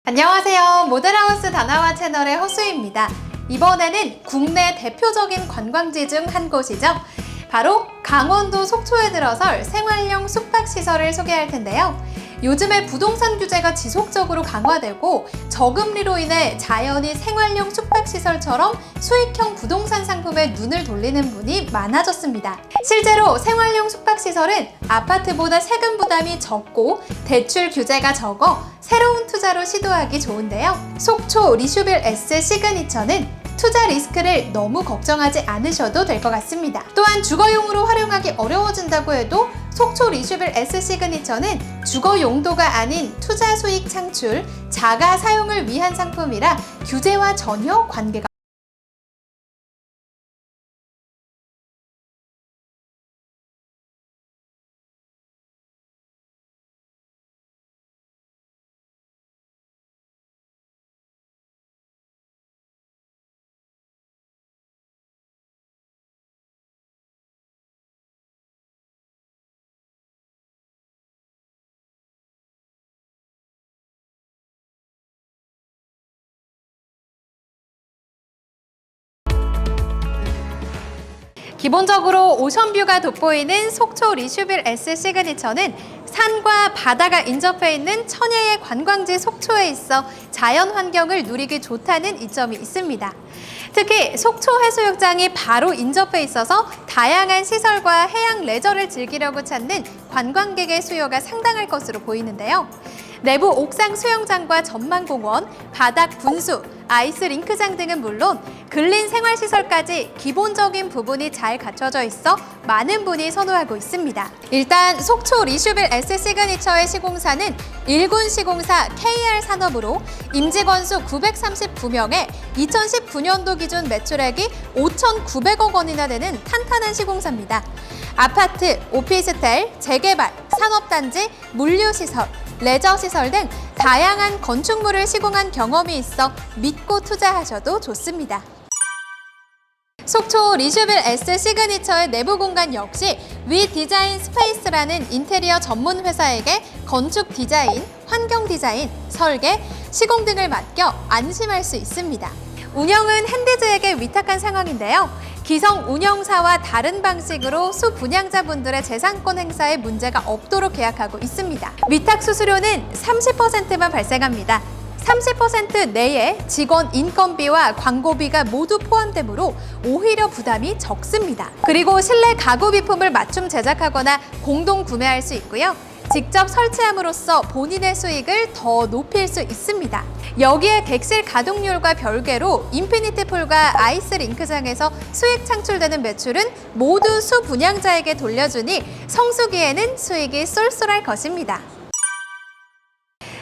안녕하세요. 모델하우스 다나와 채널의 허수입니다. 이번에는 국내 대표적인 관광지 중 한 곳이죠. 바로 강원도 속초에 들어설 생활형 숙박시설을 소개할 텐데요. 요즘에 부동산 규제가 지속적으로 강화되고 저금리로 인해 자연히 생활형 숙박시설처럼 수익형 부동산 상품에 눈을 돌리는 분이 많아졌습니다. 실제로 생활형 숙박시설은 아파트보다 세금 부담이 적고 대출 규제가 적어 새로운 투자로 시도하기 좋은데요. 속초 리슈빌 S 시그니처는 투자 리스크를 너무 걱정하지 않으셔도 될 것 같습니다. 또한 주거용으로 활용하기 어려워진다고 해도 속초 리슈빌 S 시그니처는 주거 용도가 아닌 투자 수익 창출, 자가 사용을 위한 상품이라 규제와 전혀 관계가 기본적으로 오션뷰가 돋보이는 속초 리슈빌 S 시그니처는 산과 바다가 인접해 있는 천혜의 관광지 속초에 있어 자연 환경을 누리기 좋다는 이점이 있습니다. 특히 속초 해수욕장이 바로 인접해 있어서 다양한 시설과 해양 레저를 즐기려고 찾는 관광객의 수요가 상당할 것으로 보이는데요. 내부 옥상 수영장과 전망공원, 바닥 분수, 아이스 링크장 등은 물론 근린 생활시설까지 기본적인 부분이 잘 갖춰져 있어 많은 분이 선호하고 있습니다. 일단 속초 리슈빌 S 시그니처의 시공사는 일군 시공사 KR 산업으로 임직원 수 939명에 2019년도 기준 매출액이 5,900억 원이나 되는 탄탄한 시공사입니다. 아파트, 오피스텔, 재개발, 산업단지, 물류시설, 레저시설 등 다양한 건축물을 시공한 경험이 있어 믿고 투자하셔도 좋습니다. 속초 리슈빌 S 시그니처의 내부 공간 역시 위 디자인 스페이스라는 인테리어 전문 회사에게 건축 디자인, 환경 디자인, 설계, 시공 등을 맡겨 안심할 수 있습니다. 운영은 핸디즈에게 위탁한 상황인데요. 기성 운영사와 다른 방식으로 수분양자분들의 재산권 행사에 문제가 없도록 계약하고 있습니다. 위탁 수수료는 30%만 발생합니다. 30% 내에 직원 인건비와 광고비가 모두 포함되므로 오히려 부담이 적습니다. 그리고 실내 가구 비품을 맞춤 제작하거나 공동 구매할 수 있고요. 직접 설치함으로써 본인의 수익을 더 높일 수 있습니다. 여기에 객실 가동률과 별개로 인피니티 풀과 아이스 링크장에서 수익 창출되는 매출은 모두 수분양자에게 돌려주니 성수기에는 수익이 쏠쏠할 것입니다.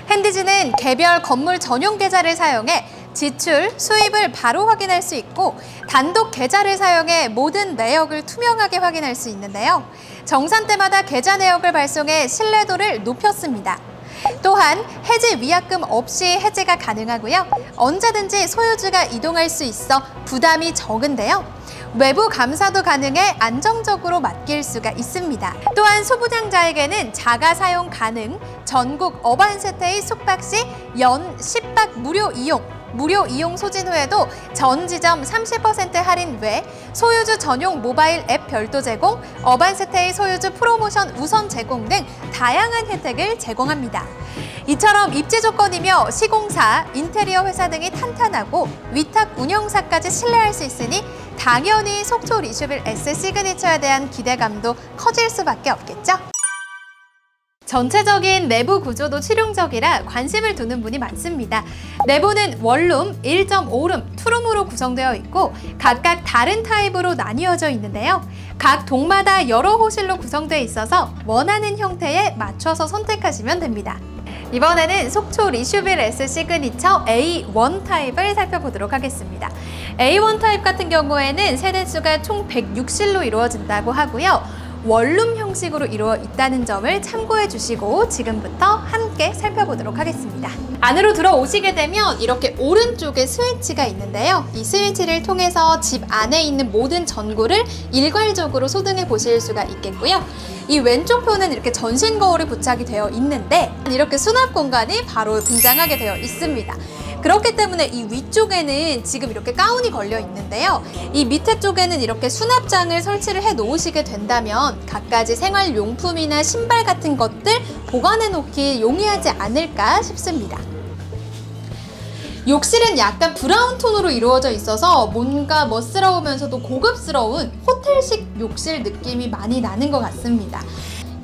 핸디즈는 개별 건물 전용 계좌를 사용해 지출, 수입을 바로 확인할 수 있고 단독 계좌를 사용해 모든 내역을 투명하게 확인할 수 있는데요. 정산 때마다 계좌 내역을 발송해 신뢰도를 높였습니다. 또한 해지 위약금 없이 해지가 가능하고요. 언제든지 소유주가 이동할 수 있어 부담이 적은데요. 외부 감사도 가능해 안정적으로 맡길 수가 있습니다. 또한 소분양자에게는 자가 사용 가능, 전국 어반세테이 숙박 시 연 10박 무료 이용 소진 후에도 전 지점 30% 할인 외 소유주 전용 모바일 앱 별도 제공, 어반스테이 소유주 프로모션 우선 제공 등 다양한 혜택을 제공합니다. 이처럼 입지 조건이며 시공사, 인테리어 회사 등이 탄탄하고 위탁 운영사까지 신뢰할 수 있으니 당연히 속초 리슈빌 S 시그니처에 대한 기대감도 커질 수밖에 없겠죠? 전체적인 내부 구조도 실용적이라 관심을 두는 분이 많습니다. 내부는 원룸, 1.5룸, 투룸으로 구성되어 있고 각각 다른 타입으로 나뉘어져 있는데요. 각 동마다 여러 호실로 구성되어 있어서 원하는 형태에 맞춰서 선택하시면 됩니다. 이번에는 속초 리슈빌 S 시그니처 A1 타입을 살펴보도록 하겠습니다. A1 타입 같은 경우에는 세대수가 총 106실로 이루어진다고 하고요. 원룸 형식으로 이루어 있다는 점을 참고해 주시고 지금부터 함께 살펴보도록 하겠습니다. 안으로 들어오시게 되면 이렇게 오른쪽에 스위치가 있는데요. 이 스위치를 통해서 집 안에 있는 모든 전구를 일괄적으로 소등해 보실 수가 있겠고요. 이 왼쪽 표는 이렇게 전신 거울이 부착이 되어 있는데 이렇게 수납 공간이 바로 등장하게 되어 있습니다. 그렇기 때문에 이 위쪽에는 지금 이렇게 가운이 걸려 있는데요. 이 밑에 쪽에는 이렇게 수납장을 설치를 해 놓으시게 된다면 갖가지 생활용품이나 신발 같은 것들 보관해 놓기 용이하지 않을까 싶습니다. 욕실은 약간 브라운 톤으로 이루어져 있어서 뭔가 멋스러우면서도 고급스러운 호텔식 욕실 느낌이 많이 나는 것 같습니다.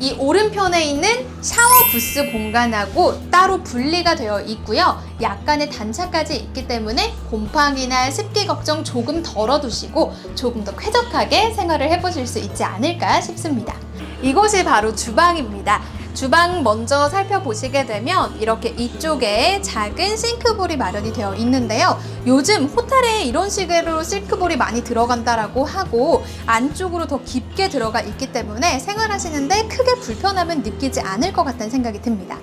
이 오른편에 있는 샤워 부스 공간하고 따로 분리가 되어 있고요. 약간의 단차까지 있기 때문에 곰팡이나 습기 걱정 조금 덜어두시고 조금 더 쾌적하게 생활을 해보실 수 있지 않을까 싶습니다. 이곳이 바로 주방입니다. 주방 먼저 살펴보시게 되면 이렇게 이쪽에 작은 싱크볼이 마련이 되어 있는데요. 요즘 호텔에 이런 식으로 싱크볼이 많이 들어간다라고 하고 안쪽으로 더 깊게 들어가 있기 때문에 생활하시는데 크게 불편함은 느끼지 않을 것 같다는 생각이 듭니다.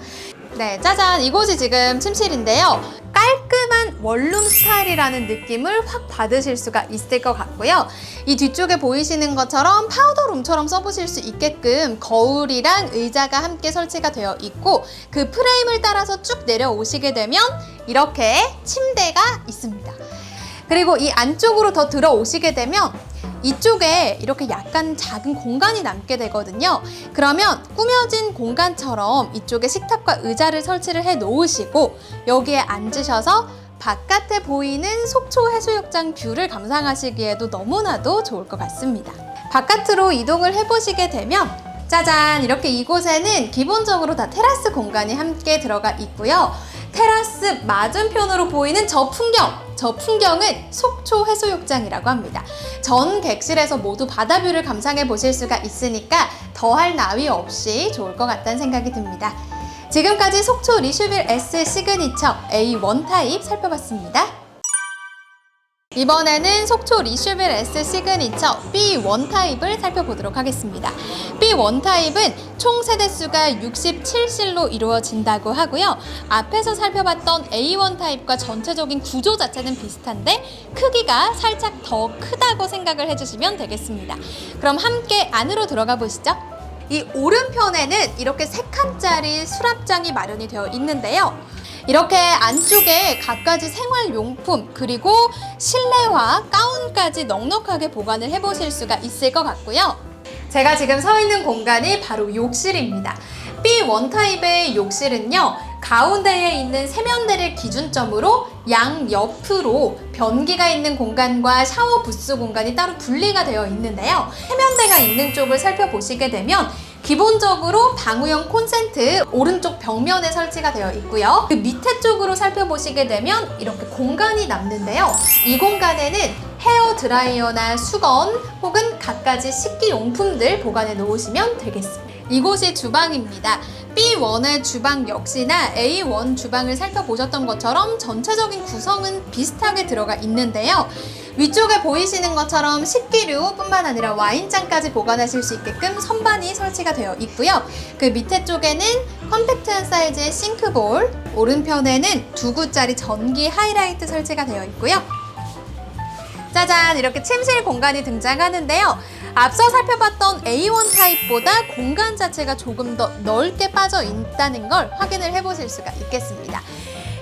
네, 짜잔! 이곳이 지금 침실인데요. 깔끔한 원룸 스타일이라는 느낌을 확 받으실 수가 있을 것 같고요. 이 뒤쪽에 보이시는 것처럼 파우더룸처럼 써보실 수 있게끔 거울이랑 의자가 함께 설치가 되어 있고 그 프레임을 따라서 쭉 내려오시게 되면 이렇게 침대가 있습니다. 그리고 이 안쪽으로 더 들어오시게 되면 이쪽에 이렇게 약간 작은 공간이 남게 되거든요. 그러면 꾸며진 공간처럼 이쪽에 식탁과 의자를 설치를 해 놓으시고 여기에 앉으셔서 바깥에 보이는 속초 해수욕장 뷰를 감상하시기에도 너무나도 좋을 것 같습니다. 바깥으로 이동을 해보시게 되면 짜잔! 이렇게 이곳에는 기본적으로 다 테라스 공간이 함께 들어가 있고요. 테라스 맞은편으로 보이는 저 풍경은 속초 해수욕장이라고 합니다. 전 객실에서 모두 바다뷰를 감상해 보실 수가 있으니까 더할 나위 없이 좋을 것 같다는 생각이 듭니다. 지금까지 속초 리슈빌 S 시그니처 A1 타입 살펴봤습니다. 이번에는 속초 리슈빌 S 시그니처 B1 타입을 살펴보도록 하겠습니다. B1 타입은 총 세대수가 67실로 이루어진다고 하고요. 앞에서 살펴봤던 A1 타입과 전체적인 구조 자체는 비슷한데 크기가 살짝 더 크다고 생각을 해주시면 되겠습니다. 그럼 함께 안으로 들어가 보시죠. 이 오른편에는 이렇게 3칸짜리 수납장이 마련이 되어 있는데요. 이렇게 안쪽에 갖가지 생활용품 그리고 실내화 가운까지 넉넉하게 보관을 해보실 수가 있을 것 같고요. 제가 지금 서 있는 공간이 바로 욕실입니다. B1 타입의 욕실은요. 가운데에 있는 세면대를 기준점으로 양옆으로 변기가 있는 공간과 샤워 부스 공간이 따로 분리가 되어 있는데요. 세면대가 있는 쪽을 살펴보시게 되면 기본적으로 방우형 콘센트 오른쪽 벽면에 설치가 되어 있고요. 그 밑에 쪽으로 살펴보시게 되면 이렇게 공간이 남는데요. 이 공간에는 헤어 드라이어나 수건 혹은 갖가지 식기용품들 보관해 놓으시면 되겠습니다. 이곳이 주방입니다. B1의 주방 역시나 A1 주방을 살펴보셨던 것처럼 전체적인 구성은 비슷하게 들어가 있는데요. 위쪽에 보이시는 것처럼 식기류 뿐만 아니라 와인잔까지 보관하실 수 있게끔 선반이 설치가 되어 있고요. 그 밑에 쪽에는 컴팩트한 사이즈의 싱크볼, 오른편에는 2구짜리 전기 하이라이트 설치가 되어 있고요. 짜잔! 이렇게 침실 공간이 등장하는데요. 앞서 살펴봤던 A1 타입보다 공간 자체가 조금 더 넓게 빠져 있다는 걸 확인을 해보실 수가 있겠습니다.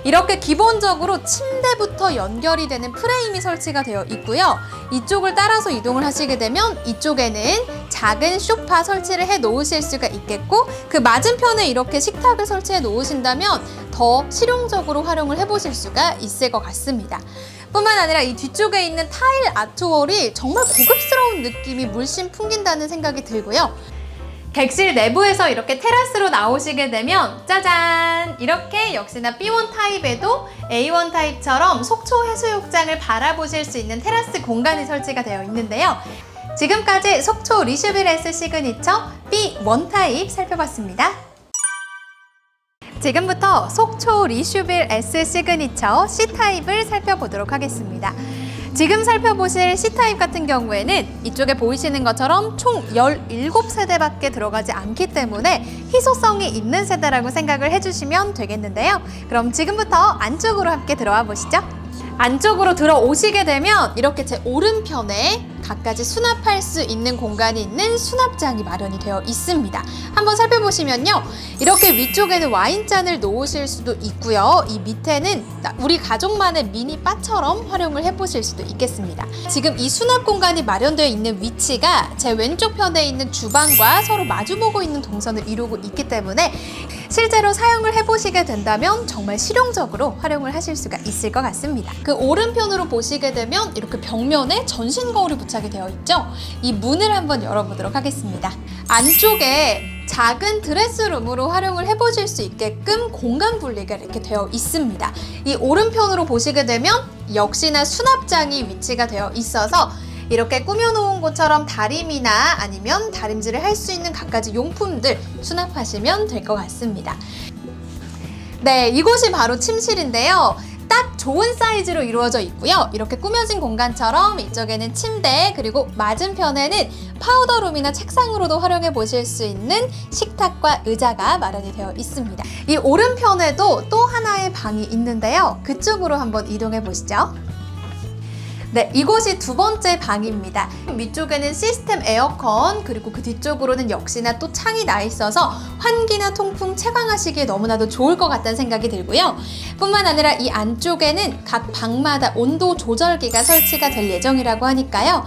이렇게 기본적으로 침대부터 연결이 되는 프레임이 설치가 되어 있고요. 이쪽을 따라서 이동을 하시게 되면 이쪽에는 작은 소파 설치를 해 놓으실 수가 있겠고 그 맞은편에 이렇게 식탁을 설치해 놓으신다면 더 실용적으로 활용을 해보실 수가 있을 것 같습니다. 뿐만 아니라 이 뒤쪽에 있는 타일 아트월이 정말 고급스러운 느낌이 물씬 풍긴다는 생각이 들고요. 객실 내부에서 이렇게 테라스로 나오시게 되면 짜잔! 이렇게 역시나 B1 타입에도 A1 타입처럼 속초 해수욕장을 바라보실 수 있는 테라스 공간이 설치가 되어 있는데요. 지금까지 속초 리슈빌 S 시그니처 B1 타입 살펴봤습니다. 지금부터 속초 리슈빌 S 시그니처 C타입을 살펴보도록 하겠습니다. 지금 살펴보실 C타입 같은 경우에는 이쪽에 보이시는 것처럼 총 17세대밖에 들어가지 않기 때문에 희소성이 있는 세대라고 생각을 해주시면 되겠는데요. 그럼 지금부터 안쪽으로 함께 들어와 보시죠. 안쪽으로 들어오시게 되면 이렇게 제 오른편에 갖가지 수납할 수 있는 공간이 있는 수납장이 마련이 되어 있습니다. 한번 살펴보시면요. 이렇게 위쪽에는 와인잔을 놓으실 수도 있고요. 이 밑에는 우리 가족만의 미니 바처럼 활용을 해보실 수도 있겠습니다. 지금 이 수납 공간이 마련되어 있는 위치가 제 왼쪽 편에 있는 주방과 서로 마주보고 있는 동선을 이루고 있기 때문에 실제로 사용을 해보시게 된다면 정말 실용적으로 활용을 하실 수가 있을 것 같습니다. 그 오른편으로 보시게 되면 이렇게 벽면에 전신 거울이 부착이 되어 있죠. 이 문을 한번 열어보도록 하겠습니다. 안쪽에 작은 드레스룸으로 활용을 해보실 수 있게끔 공간 분리가 이렇게 되어 있습니다. 이 오른편으로 보시게 되면 역시나 수납장이 위치가 되어 있어서 이렇게 꾸며놓은 것처럼 다림이나 아니면 다림질을 할 수 있는 갖가지 용품들 수납하시면 될 것 같습니다. 네, 이곳이 바로 침실인데요. 딱 좋은 사이즈로 이루어져 있고요. 이렇게 꾸며진 공간처럼 이쪽에는 침대, 그리고 맞은편에는 파우더룸이나 책상으로도 활용해 보실 수 있는 식탁과 의자가 마련이 되어 있습니다. 이 오른편에도 또 하나의 방이 있는데요. 그쪽으로 한번 이동해 보시죠. 네, 이곳이 두 번째 방입니다. 위쪽에는 시스템 에어컨, 그리고 그 뒤쪽으로는 역시나 또 창이 나 있어서 환기나 통풍 채광하시기에 너무나도 좋을 것 같다는 생각이 들고요. 뿐만 아니라 이 안쪽에는 각 방마다 온도 조절기가 설치가 될 예정이라고 하니까요.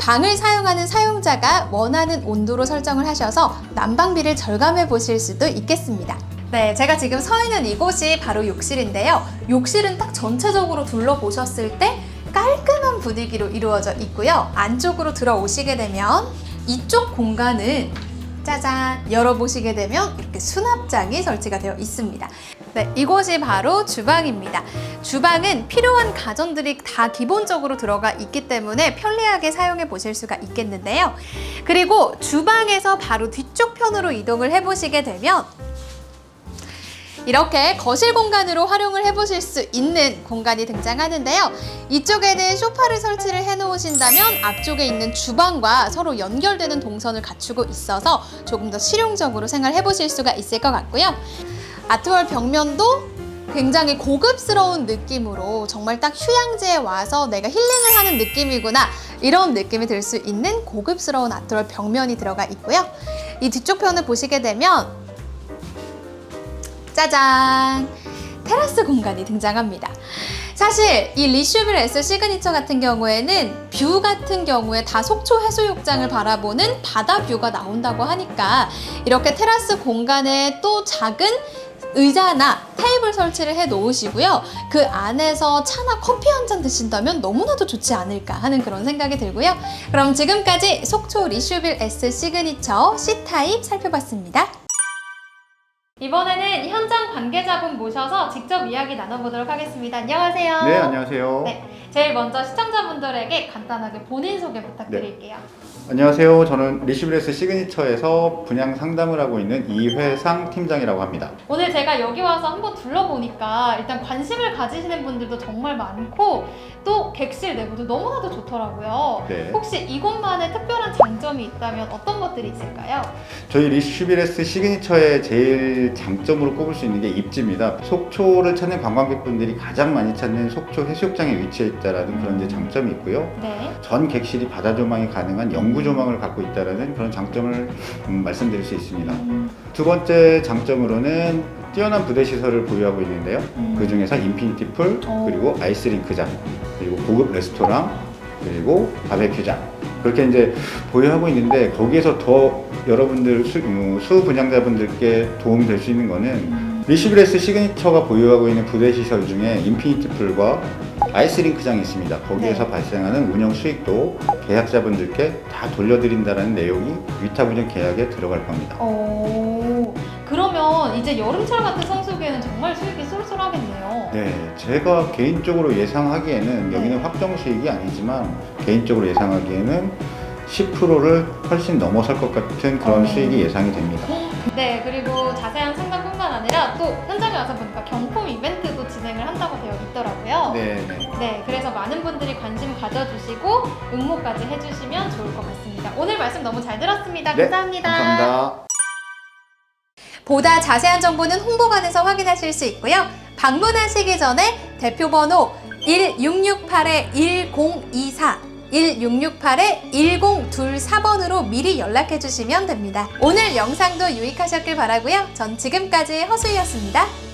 방을 사용하는 사용자가 원하는 온도로 설정을 하셔서 난방비를 절감해 보실 수도 있겠습니다. 네, 제가 지금 서 있는 이곳이 바로 욕실인데요. 욕실은 딱 전체적으로 둘러보셨을 때 깔끔한 분위기로 이루어져 있고요. 안쪽으로 들어오시게 되면 이쪽 공간을 짜잔 열어보시게 되면 이렇게 수납장이 설치가 되어 있습니다. 네, 이곳이 바로 주방입니다. 주방은 필요한 가전들이 다 기본적으로 들어가 있기 때문에 편리하게 사용해 보실 수가 있겠는데요. 그리고 주방에서 바로 뒤쪽 편으로 이동을 해보시게 되면 이렇게 거실 공간으로 활용을 해보실 수 있는 공간이 등장하는데요. 이쪽에는 소파를 설치를 해놓으신다면 앞쪽에 있는 주방과 서로 연결되는 동선을 갖추고 있어서 조금 더 실용적으로 생활해보실 수가 있을 것 같고요. 아트월 벽면도 굉장히 고급스러운 느낌으로 정말 딱 휴양지에 와서 내가 힐링을 하는 느낌이구나, 이런 느낌이 들 수 있는 고급스러운 아트월 벽면이 들어가 있고요. 이 뒤쪽 편을 보시게 되면 짜잔! 테라스 공간이 등장합니다. 사실 이 리슈빌 S 시그니처 같은 경우에는 뷰 같은 경우에 다 속초 해수욕장을 바라보는 바다 뷰가 나온다고 하니까 이렇게 테라스 공간에 또 작은 의자나 테이블 설치를 해 놓으시고요. 그 안에서 차나 커피 한 잔 드신다면 너무나도 좋지 않을까 하는 그런 생각이 들고요. 그럼 지금까지 속초 리슈빌 S 시그니처 C타입 살펴봤습니다. 이번에는 현장 관계자분 모셔서 직접 이야기 나눠보도록 하겠습니다. 안녕하세요. 네, 안녕하세요. 네, 제일 먼저 시청자분들에게 간단하게 본인 소개 부탁드릴게요. 안녕하세요. 저는 리시브레스 시그니처에서 분양 상담을 하고 있는 이회상 팀장이라고 합니다. 오늘 제가 여기 와서 한번 둘러보니까 일단 관심을 가지시는 분들도 정말 많고 또 객실 내부도 너무나도 좋더라고요. 네. 혹시 이곳만의 특별한 장점이 있다면 어떤 것들이 있을까요? 저희 리시브레스 시그니처의 제일 장점으로 꼽을 수 있는 게 입지입니다. 속초를 찾는 관광객분들이 가장 많이 찾는 속초 해수욕장에 위치해 있다는 그런 이제 장점이 있고요. 네. 전 객실이 바다 조망이 가능한 영구 조망을 갖고 있다는 그런 장점을 말씀드릴 수 있습니다. 두 번째 장점으로는 뛰어난 부대 시설을 보유하고 있는데요. 그 중에서 인피니티 풀, 그리고 아이스링크장, 그리고 고급 레스토랑, 그리고 바베큐장, 그렇게 이제 보유하고 있는데, 거기에서 더 여러분들 수 분양자분들께 도움이 될 수 있는 거는 리시브레스 시그니처가 보유하고 있는 부대 시설 중에 인피니티 풀과 아이스링크장이 있습니다. 거기에서 네. 발생하는 운영 수익도 계약자분들께 다 돌려드린다는 내용이 위탁 운영 계약에 들어갈 겁니다. 그러면 이제 여름철 같은 성수기에는 정말 수익이 쏠쏠하겠네요. 네, 제가 개인적으로 예상하기에는, 여기는 확정 수익이 아니지만 개인적으로 예상하기에는 10%를 훨씬 넘어설 것 같은 그런 수익이 예상이 됩니다. 네, 그리고 자세한 상담뿐만 아니라 또 현장에 와서 보니까 경품 이벤트도 진행을 한다고 되어 있더라고요. 네, 그래서 많은 분들이 관심 가져주시고 응모까지 해주시면 좋을 것 같습니다. 오늘 말씀 너무 잘 들었습니다. 네, 감사합니다. 감사합니다. 보다 자세한 정보는 홍보관에서 확인하실 수 있고요. 방문하시기 전에 대표번호 1668-1024 1668-1024번으로 미리 연락해 주시면 됩니다. 오늘 영상도 유익하셨길 바라고요. 전 지금까지 허수희였습니다.